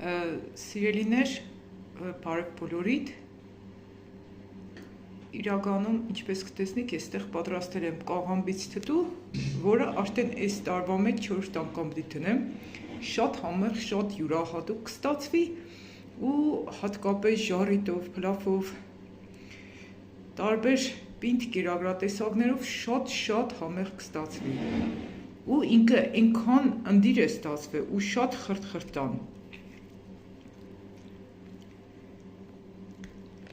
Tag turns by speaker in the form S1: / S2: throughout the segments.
S1: Սիրելիներ, բարև բոլորիդ, իրականում, ինչպես կտեսնեք, այստեղ պատրաստել եմ կաղամբից թթու, որը արդեն այս տարվա մեջ 4 անգամ դիտնեմ, շատ համեղ, շատ յուրահատուկ կստացվի ու հատկապես ժառիտով, փլավով, տարբեր պինդ կերակրատեսակներով շատ համեղ կստացվի ու ինքը այնքան ընդիր է ստացվել ու շատ խրտ-խրտան։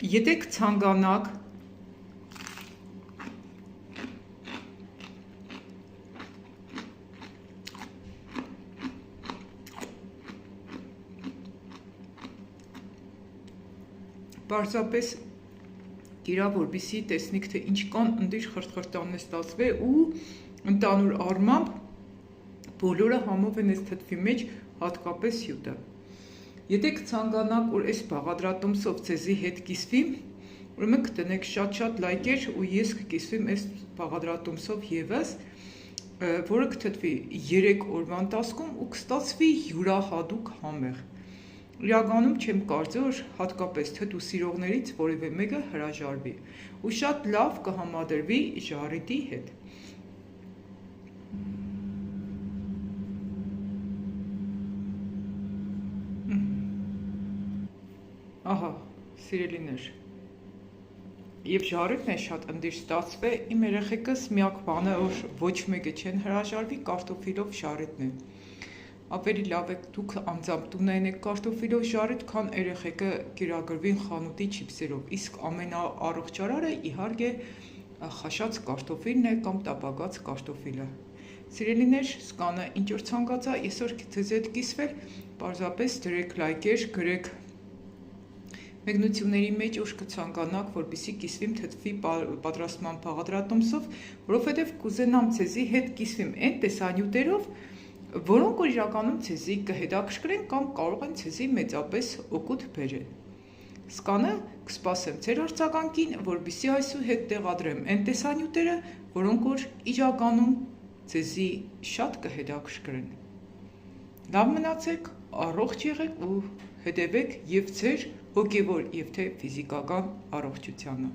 S1: Եթե կցանկանաք պարզապես գիրա, որպեսզի տեսնեք, թե ինչքան ընդիր խրտ-խրտանն է ստացվել ու ընդհանուր առմամբ բոլորը համով են այս թթվի մեջ, հատկապես հյութը։ Եթե կցանկանաք, որ այս բաղադրատոմսով ձեզի հետ կիսվի, ուրեմն կտնեք շատ լայքեր ու ես կկիսվեմ այս բաղադրատոմսով ևս, որը կթթվի 3 օրվա ընթացքում ու կստացվի յուրահատուկ համեղ։ Իրականում չեմ կարծում, որ հատկապես թթու սիրողներից որևէ մեկը հրաժարվի ու շատ լավ կհամադրվի ժառիտի հետ։ Ահա, սիրելիներ, և ժառիտն է շատ ընդիր ստացվել, իմ երեխեքս միակ բանը, որ ոչ մեկը չեն հրաժարվի, կարտոֆիլով ժառիտն է։ Ավելի լավ է դուք անձամբ տուն այնեք կարտոֆիլով ժառիտ, քան երեխեքը կերակրվին խանութի չիպսերով, իսկ ամենաառողջարարը իհարկե խաշած կարտոֆիլն է կամ տապակած կարտոֆիլը։ Սիրելիներ, սկանը ինչ որ ցանկացա, այսօր ձեզ հետ կիսվել, պարզապես դրեք լայքեր, գրեք մեկնությունների մեջ ուշ կցանկանաք, որպեսզի կիսվիմ թթվի պատրաստման բաղադրատոմսով, որովհետև կուզենամ ձեզի հետ կիսվիմ այն տեսանյութերով, որոնք որ իրականում ձեզի կհետաքրքրեն կամ կարող են ձեզի մեծապես օգուտ բերել։ Սկանը կսպասեմ ձեր արձագանքին, որպեսզի այսուհետ տեղադրեմ այն տեսանյութերը, որոնք որ իրականում ձեզի շատ կհետաքրքրեն։ Լավ մնացեք, առողջ եղեք ու հետևեք և ձեր հոգևոր և թե ֆիզիկական առողջությանը։